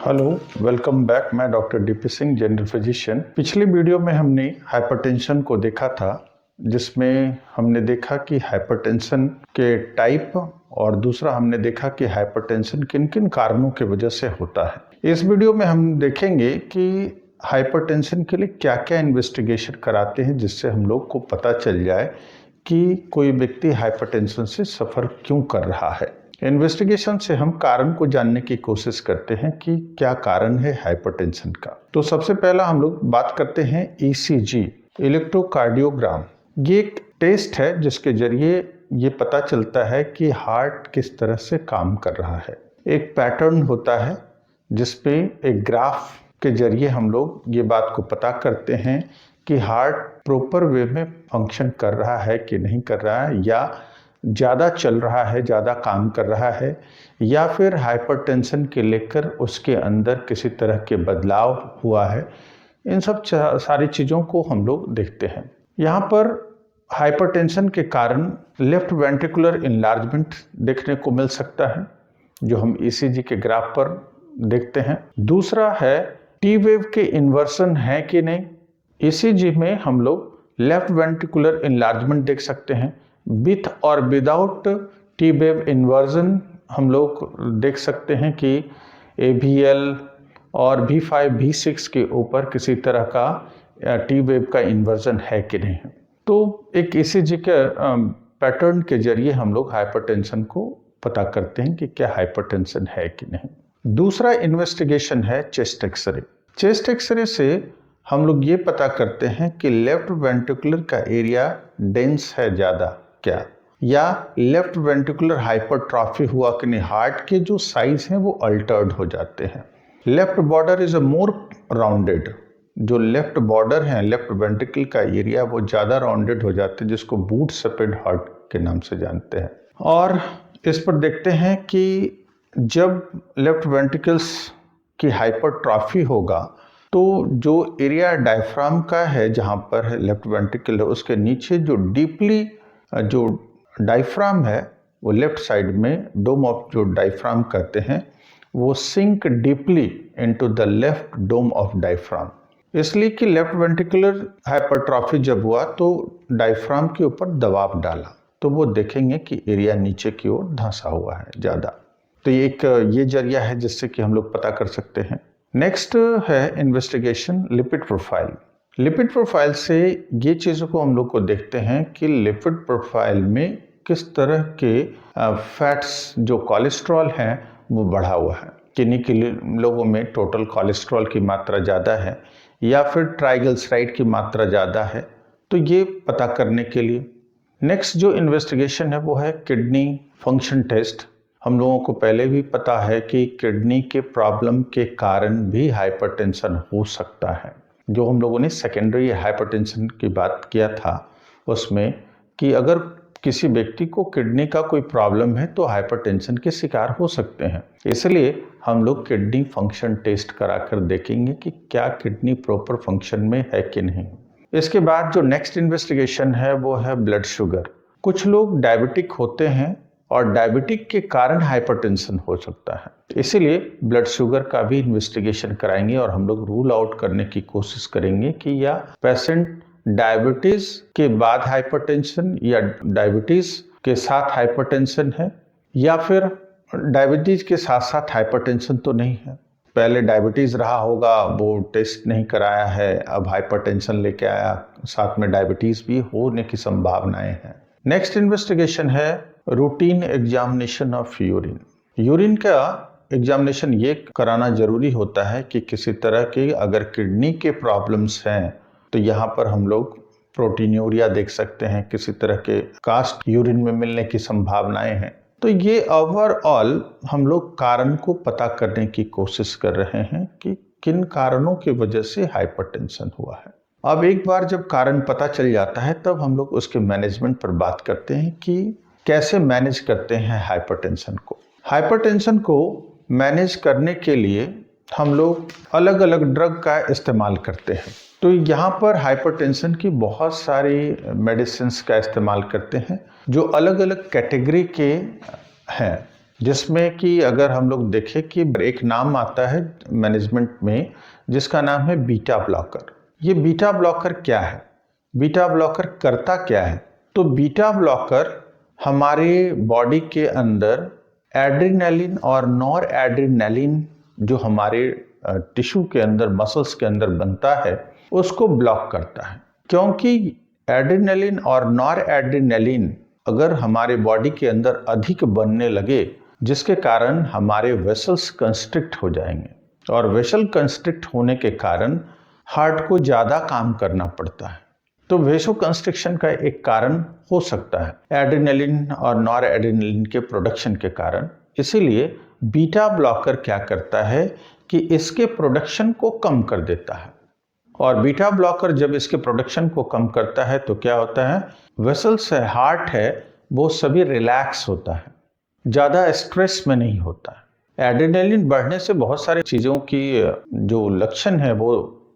Hello, welcome back. मैं doctor DP Singh, general physician. पिछले video में हमने हाइपरटेंशन को देखा था, जिसमें हमने देखा कि हाइपरटेंशन के टाइप और दूसरा हमने देखा कि हाइपरटेंशन किन किन कारणों की वजह से होता है। इस वीडियो में हम देखेंगे कि हाइपरटेंशन के लिए क्या क्या इन्वेस्टिगेशन कराते हैं, जिससे हम लोग को पता चल जाए कि कोई व्यक्ति हाइपरटेंशन से सफ़र क्यों कर रहा है। इन्वेस्टिगेशन से हम कारण को जानने की कोशिश करते हैं कि क्या कारण है हाइपरटेंशन का। तो सबसे पहला हम लोग बात करते हैं ईसीजी, इलेक्ट्रोकार्डियोग्राम। ये एक टेस्ट है जिसके जरिए ये पता चलता है कि हार्ट किस तरह से काम कर रहा है। एक पैटर्न होता है जिसपे एक ग्राफ के जरिए हम लोग ये बात को पता करते हैं कि हार्ट प्रॉपर वे में फंक्शन कर रहा है कि नहीं कर रहा है, या ज़्यादा चल रहा है, ज़्यादा काम कर रहा है, या फिर हाइपरटेंशन के लेकर उसके अंदर किसी तरह के बदलाव हुआ है। इन सब सारी चीज़ों को हम लोग देखते हैं। यहाँ पर हाइपरटेंशन के कारण लेफ्ट वेंट्रिकुलर इनलार्जमेंट देखने को मिल सकता है, जो हम ईसीजी के ग्राफ पर देखते हैं। दूसरा है टी वेव के इन्वर्सन है कि नहीं। ईसीजी में हम लोग लेफ्ट वेंट्रिकुलर इनलार्जमेंट देख सकते हैं। विथ और विदाउट टी वेव इन्वर्जन हम लोग देख सकते हैं कि AVL और V5 V6 के ऊपर किसी तरह का टी वेव का इन्वर्जन है कि नहीं। तो एक ईसीजी के पैटर्न के जरिए हम लोग हाइपरटेंशन को पता करते हैं कि क्या हाइपरटेंशन है कि नहीं। दूसरा इन्वेस्टिगेशन है चेस्ट एक्सरे। चेस्ट एक्सरे से हम लोग ये पता करते हैं कि लेफ्ट वेंट्रिकुलर का एरिया डेंस है ज़्यादा क्या, या लेफ्ट वेंट्रिकुलर हाइपरट्रॉफी हुआ कि नहीं। हार्ट के जो साइज हैं वो अल्टर्ड हो जाते हैं। Left border is a more rounded. जो लेफ्ट बॉर्डर है, लेफ्ट वेंट्रिकल का एरिया, वो ज़्यादा राउंडेड हो जाते हैं, जिसको बूट सपेड हार्ट के नाम से जानते हैं। और इस पर देखते हैं कि जब लेफ्ट वेंट्रिकल्स की हाइपरट्रॉफी होगा तो जो एरिया डायफ्राम का है, जहाँ पर लेफ्ट वेंट्रिकल है, उसके नीचे जो डीपली जो डायफ्राम है, वो लेफ्ट साइड में डोम ऑफ जो डायफ्राम कहते हैं, वो sink deeply into the left dome of diaphragm. इसलिए कि लेफ्ट वेंट्रिकुलर हाइपरट्रॉफी जब हुआ तो डायफ्राम के ऊपर दबाव डाला, तो वो देखेंगे कि एरिया नीचे की ओर धंसा हुआ है ज़्यादा। तो ये जरिया है जिससे कि हम लोग पता कर सकते हैं। नेक्स्ट है investigation lipid profile. Lipid profile से ये चीज़ों को हम लोग को देखते हैं कि लिपिड प्रोफाइल में किस तरह के फैट्स, जो कोलेस्ट्रॉल हैं, वो बढ़ा हुआ है। किन्हीं के लोगों में टोटल कोलेस्ट्रॉल की मात्रा ज़्यादा है, या फिर ट्राइग्लिसराइड की मात्रा ज़्यादा है। तो ये पता करने के लिए नेक्स्ट जो इन्वेस्टिगेशन है वो है किडनी फंक्शन टेस्ट। हम लोगों को पहले भी पता है कि किडनी के प्रॉब्लम के कारण भी हाइपरटेंशन हो सकता है। जो हम लोगों ने सेकेंडरी हाइपरटेंशन की बात किया था उसमें, कि अगर किसी व्यक्ति को किडनी का कोई प्रॉब्लम है तो हाइपरटेंशन के शिकार हो सकते हैं। इसलिए हम लोग किडनी फंक्शन टेस्ट कराकर देखेंगे कि क्या किडनी प्रॉपर फंक्शन में है कि नहीं। इसके बाद जो नेक्स्ट इन्वेस्टिगेशन है वो है ब्लड शुगर। कुछ लोग डायबिटिक होते हैं और डायबिटिक के कारण हाइपरटेंशन हो सकता है, इसीलिए ब्लड शुगर का भी इन्वेस्टिगेशन कराएंगे और हम लोग रूल आउट करने की कोशिश करेंगे कि या पेशेंट डायबिटीज के बाद हाइपरटेंशन या डायबिटीज के साथ हाइपरटेंशन है, या फिर डायबिटीज के साथ साथ हाइपरटेंशन तो नहीं है। पहले डायबिटीज रहा होगा, वो टेस्ट नहीं कराया है, अब हाइपरटेंशन लेके आया, साथ में डायबिटीज भी होने की संभावनाएं हैं। नेक्स्ट इन्वेस्टिगेशन है routine examination of urine. Urine का एग्जामिनेशन ये कराना जरूरी होता है कि किसी तरह के अगर किडनी के प्रॉब्लम्स हैं तो यहाँ पर हम लोग प्रोटीन्यूरिया देख सकते हैं, किसी तरह के कास्ट यूरिन में मिलने की संभावनाएं हैं। तो ये ओवरऑल हम लोग कारण को पता करने की कोशिश कर रहे हैं कि किन कारणों की वजह से हाइपरटेंशन हुआ है। अब एक बार जब कारण पता चल जाता है तब हम लोग उसके मैनेजमेंट पर बात करते हैं कि कैसे मैनेज करते हैं हाइपरटेंशन को। हाइपरटेंशन को मैनेज करने के लिए हम लोग अलग अलग ड्रग का इस्तेमाल करते हैं। तो यहाँ पर हाइपरटेंशन की बहुत सारी मेडिसिन्स का इस्तेमाल करते हैं जो अलग अलग कैटेगरी के हैं। जिसमें कि अगर हम लोग देखें कि एक नाम आता है मैनेजमेंट में जिसका नाम है बीटा ब्लॉकर। ये बीटा ब्लॉकर क्या है, बीटा ब्लॉकर करता क्या है? तो बीटा ब्लॉकर हमारे बॉडी के अंदर एड्रेनालिन और नॉर एड्रेनालिन जो हमारे टिश्यू के अंदर, मसल्स के अंदर बनता है, उसको ब्लॉक करता है। क्योंकि एड्रेनालिन और नॉर एड्रेनालिन अगर हमारे बॉडी के अंदर अधिक बनने लगे, जिसके कारण हमारे वेसल्स कंस्ट्रिक्ट हो जाएंगे, और वेसल कंस्ट्रिक्ट होने के कारण हार्ट को ज़्यादा काम करना पड़ता है। तो वेसो कंस्ट्रिक्शन का एक कारण हो सकता है एड्रेनालिन और नॉर एड्रेनालिन के प्रोडक्शन के कारण। इसीलिए बीटा ब्लॉकर क्या करता है कि इसके प्रोडक्शन को कम कर देता है। और बीटा ब्लॉकर जब इसके प्रोडक्शन को कम करता है तो क्या होता है, वेसल्स है, हार्ट है, वो सभी रिलैक्स होता है, ज़्यादा स्ट्रेस में नहीं होता है। एड्रेनालिन बढ़ने से बहुत सारी चीज़ों की जो लक्षण है वो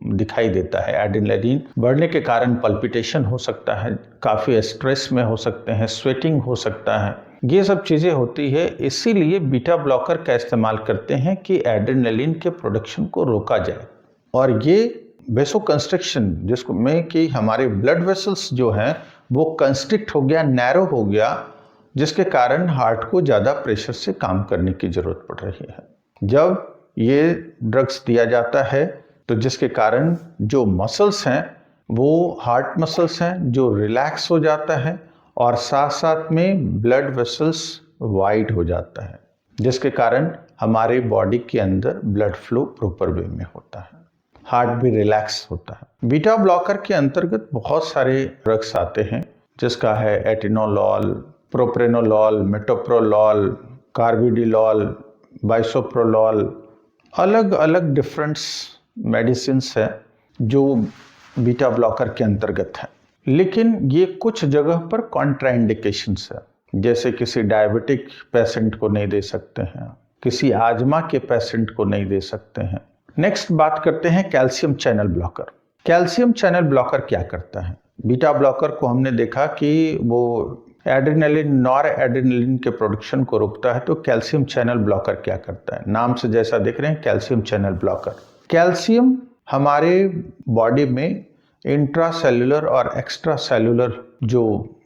दिखाई देता है। एड्रेनालिन बढ़ने के कारण पल्पिटेशन हो सकता है, काफ़ी स्ट्रेस में हो सकते हैं, स्वेटिंग हो सकता है, ये सब चीज़ें होती है। इसीलिए बीटा ब्लॉकर का इस्तेमाल करते हैं कि एड्रेनालिन के प्रोडक्शन को रोका जाए। और ये वेसो कंस्ट्रिक्शन जिसको में कि हमारे ब्लड वेसल्स जो हैं वो कंस्ट्रिक्ट हो गया, नैरो हो गया, जिसके कारण हार्ट को ज़्यादा प्रेशर से काम करने की ज़रूरत पड़ रही है। जब ये ड्रग्स दिया जाता है तो जिसके कारण जो मसल्स हैं वो हार्ट मसल्स हैं जो रिलैक्स हो जाता है, और साथ साथ में ब्लड वेसल्स वाइड हो जाता है, जिसके कारण हमारे बॉडी के अंदर ब्लड फ्लो प्रॉपर वे में होता है, हार्ट भी रिलैक्स होता है। बीटा ब्लॉकर के अंतर्गत बहुत सारे ड्रग्स आते हैं, जिसका है एटेनोलॉल, प्रोप्रेनोलॉल, मेटोप्रोलॉल, कार्बिडिलॉल, बाइसोप्रोलॉल, अलग अलग डिफरेंट मेडिसिन्स है जो बीटा ब्लॉकर के अंतर्गत है। लेकिन ये कुछ जगह पर कॉन्ट्राइंडिकेशंस है, जैसे किसी डायबिटिक पेशेंट को नहीं दे सकते हैं, किसी आजमा के पेशेंट को नहीं दे सकते हैं। नेक्स्ट बात करते हैं calcium channel blocker. Calcium channel blocker क्या करता है? बीटा ब्लॉकर को हमने देखा कि वो एड्रेनालिन, नॉर एड्रेनालिन के प्रोडक्शन को रोकता है, तो कैल्शियम चैनल ब्लॉकर क्या करता है? नाम से जैसा देख रहे हैं, कैल्शियम चैनल ब्लॉकर। कैल्शियम हमारे बॉडी में इंट्रासेल्युलर और एक्स्ट्रा सेल्युलर जो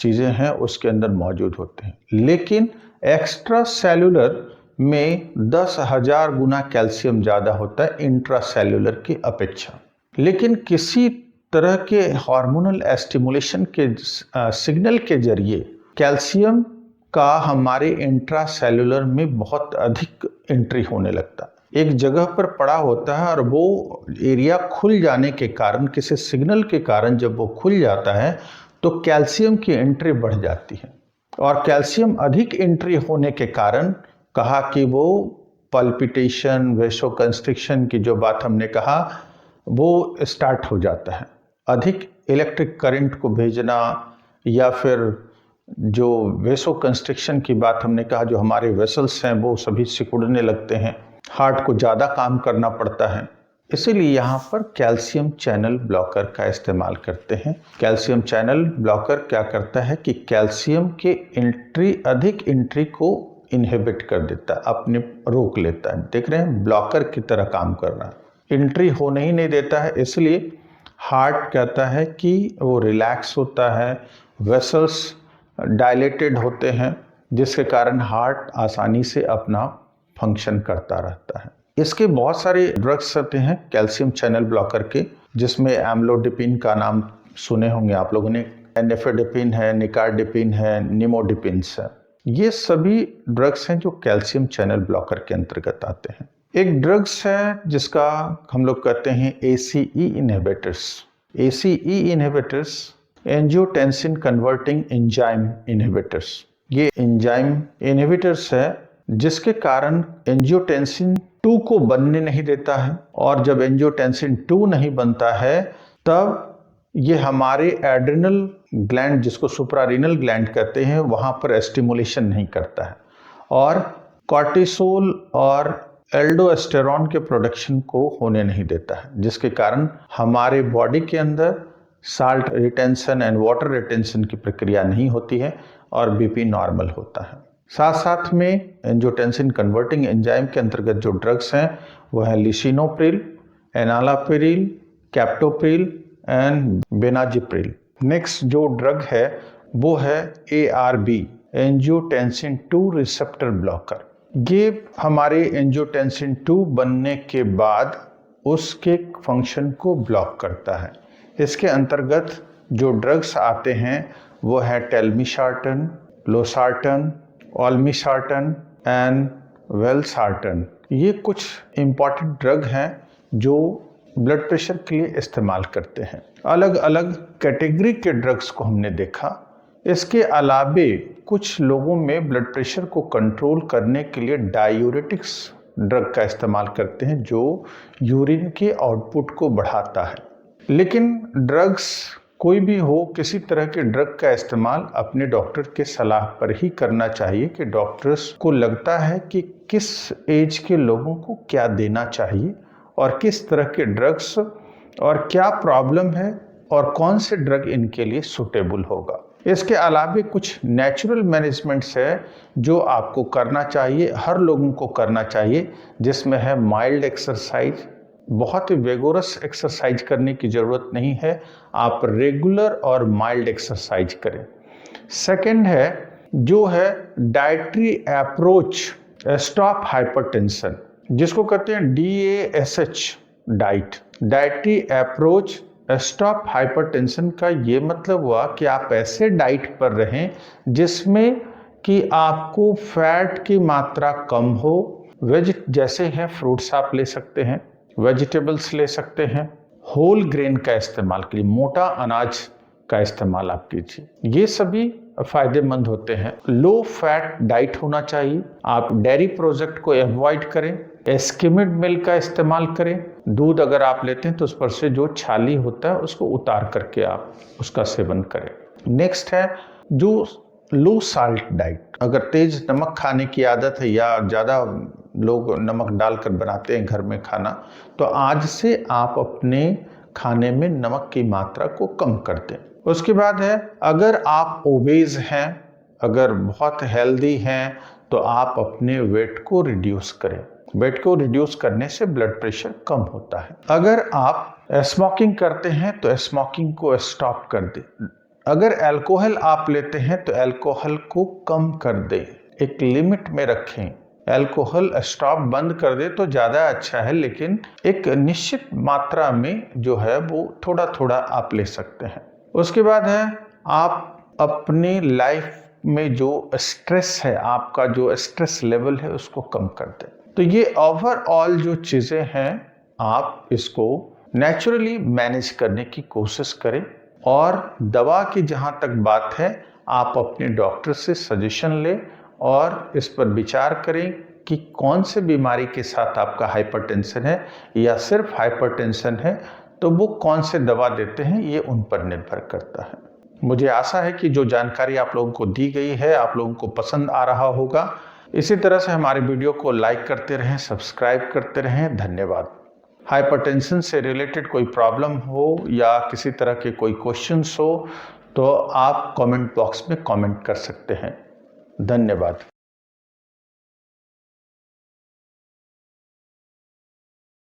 चीज़ें हैं उसके अंदर मौजूद होते हैं, लेकिन एक्स्ट्रा सेल्युलर में 10,000 गुना कैल्शियम ज़्यादा होता है इंट्रासेल्युलर की अपेक्षा। लेकिन किसी तरह के हार्मोनल स्टिमुलेशन के सिग्नल के जरिए कैल्शियम का हमारे इंट्रासेल्युलर में बहुत अधिक एंट्री होने लगता है। एक जगह पर पड़ा होता है और वो एरिया खुल जाने के कारण, किसी सिग्नल के कारण जब वो खुल जाता है तो कैल्शियम की एंट्री बढ़ जाती है, और कैल्शियम अधिक एंट्री होने के कारण कहा कि वो पल्पिटेशन, वेसोकंस्ट्रिक्शन की जो बात हमने कहा वो स्टार्ट हो जाता है। अधिक इलेक्ट्रिक करंट को भेजना, या फिर जो वेसोकंस्ट्रिक्शन की बात हमने कहा, जो हमारे वेसल्स हैं वो सभी सिकुड़ने लगते हैं, हार्ट को ज़्यादा काम करना पड़ता है। इसीलिए यहाँ पर कैल्शियम चैनल ब्लॉकर का इस्तेमाल करते हैं। कैल्शियम चैनल ब्लॉकर क्या करता है कि कैल्शियम के अधिक एंट्री को इनहिबिट कर देता है, अपने रोक लेता है। देख रहे हैं, ब्लॉकर की तरह काम कर रहा है, एंट्री होने ही नहीं देता है। इसलिए हार्ट कहता है कि वो रिलैक्स होता है, वेसल्स डायलेटेड होते हैं, जिसके कारण हार्ट आसानी से अपना फंक्शन करता रहता है। इसके बहुत सारे ड्रग्स आते हैं कैल्शियम चैनल ब्लॉकर के, जिसमें एम्लोडिपिन का नाम सुने होंगे आप लोगों ने, एनेफेडिपिन है, निकार्डिपिन है, निमोडिपिन्स है। ये सभी ड्रग्स हैं जो कैल्शियम चैनल ब्लॉकर के अंतर्गत आते हैं। एक ड्रग्स है जिसका हम लोग कहते हैं ACE inhibitors. ACE inhibitors angiotensin converting enzyme inhibitors. ये एंजाइम इनहिबिटर्स है जिसके कारण एंजियोटेंसिन 2 को बनने नहीं देता है, और जब एंजियोटेंसिन 2 नहीं बनता है तब ये हमारे एड्रिनल ग्लैंड, जिसको सुप्रारीनल ग्लैंड कहते हैं, वहाँ पर स्टिमुलेशन नहीं करता है, और कॉर्टिसोल और एल्डोस्टेरॉन के प्रोडक्शन को होने नहीं देता है, जिसके कारण हमारे बॉडी के अंदर salt retention and water retention की प्रक्रिया नहीं होती है और BP नॉर्मल होता है। साथ साथ में एंजियोटेंसिन कन्वर्टिंग एंजाइम के अंतर्गत जो ड्रग्स हैं वो है lisinopril, enalapril, captopril and benazepril. Next जो ड्रग है वो है ARB, एंजियोटेंसिन 2 रिसेप्टर ब्लॉकर। ये हमारे एंजियोटेंसिन 2 बनने के बाद उसके फंक्शन को ब्लॉक करता है। इसके अंतर्गत जो ड्रग्स आते हैं वो है टेल्मिसार्टन, लोसार्टन, ओल्मिसार्टन एंड वेलसार्टन। ये कुछ इम्पॉर्टेंट ड्रग हैं जो ब्लड प्रेशर के लिए इस्तेमाल करते हैं। अलग अलग कैटेगरी के ड्रग्स को हमने देखा। इसके अलावे कुछ लोगों में ब्लड प्रेशर को कंट्रोल करने के लिए डायूरेटिक्स ड्रग का इस्तेमाल करते हैं जो यूरिन के आउटपुट को बढ़ाता है। लेकिन ड्रग्स कोई भी हो, किसी तरह के ड्रग का इस्तेमाल अपने डॉक्टर के सलाह पर ही करना चाहिए कि डॉक्टर्स को लगता है कि किस एज के लोगों को क्या देना चाहिए और किस तरह के ड्रग्स और क्या प्रॉब्लम है और कौन से ड्रग इनके लिए सूटेबल होगा। इसके अलावा कुछ नेचुरल मैनेजमेंट्स है जो आपको करना चाहिए, हर लोगों को करना चाहिए, जिसमें है माइल्ड एक्सरसाइज। बहुत ही वेगोरस एक्सरसाइज करने की ज़रूरत नहीं है, आप रेगुलर और माइल्ड एक्सरसाइज करें। सेकंड है जो है डाइटरी अप्रोच स्टॉप हाइपरटेंशन, जिसको कहते हैं DASH diet, dietary approach stop hypertension का ये मतलब हुआ कि आप ऐसे डाइट पर रहें जिसमें कि आपको फैट की मात्रा कम हो। वेज जैसे हैं फ्रूट्स आप ले सकते हैं, वेजिटेबल्स ले सकते हैं, होल ग्रेन का इस्तेमाल कीजिए, मोटा अनाज का इस्तेमाल आप कीजिए, ये सभी फायदेमंद होते हैं। लो फैट डाइट होना चाहिए। आप डेयरी प्रोडक्ट को अवॉइड करें, स्किम्ड मिल्क का इस्तेमाल करें। दूध अगर आप लेते हैं तो उस पर से जो छाली होता है उसको उतार करके आप उसका सेवन करें। नेक्स्ट है जो लो साल्ट डाइट। अगर तेज नमक खाने की आदत है या ज़्यादा लोग नमक डालकर बनाते हैं घर में खाना, तो आज से आप अपने खाने में नमक की मात्रा को कम कर दें। उसके बाद है अगर आप ओबेज हैं, अगर बहुत हेल्दी हैं, तो आप अपने वेट को रिड्यूस करें। वेट को रिड्यूस करने से ब्लड प्रेशर कम होता है। अगर आप स्मोकिंग करते हैं तो स्मोकिंग को स्टॉप कर दें। अगर अल्कोहल आप लेते हैं तो अल्कोहल को कम कर दें, एक लिमिट में रखें। अल्कोहल स्टॉप बंद कर दे तो ज़्यादा अच्छा है, लेकिन एक निश्चित मात्रा में जो है वो थोड़ा थोड़ा आप ले सकते हैं। उसके बाद है आप अपनी लाइफ में जो स्ट्रेस है, आपका जो स्ट्रेस लेवल है उसको कम कर दें। तो ये ओवरऑल जो चीज़ें हैं आप इसको नेचुरली मैनेज करने की कोशिश करें। और दवा की जहाँ तक बात है आप अपने डॉक्टर से सजेशन लें और इस पर विचार करें कि कौन से बीमारी के साथ आपका हाइपरटेंशन है या सिर्फ हाइपरटेंशन है, तो वो कौन से दवा देते हैं ये उन पर निर्भर करता है। मुझे आशा है कि जो जानकारी आप लोगों को दी गई है आप लोगों को पसंद आ रहा होगा। इसी तरह से हमारे वीडियो को लाइक करते रहें, सब्सक्राइब करते रहें। धन्यवाद। हाइपरटेंशन से रिलेटेड कोई प्रॉब्लम हो या किसी तरह के कोई क्वेश्चंस हो तो आप कमेंट बॉक्स में कमेंट कर सकते हैं। धन्यवाद।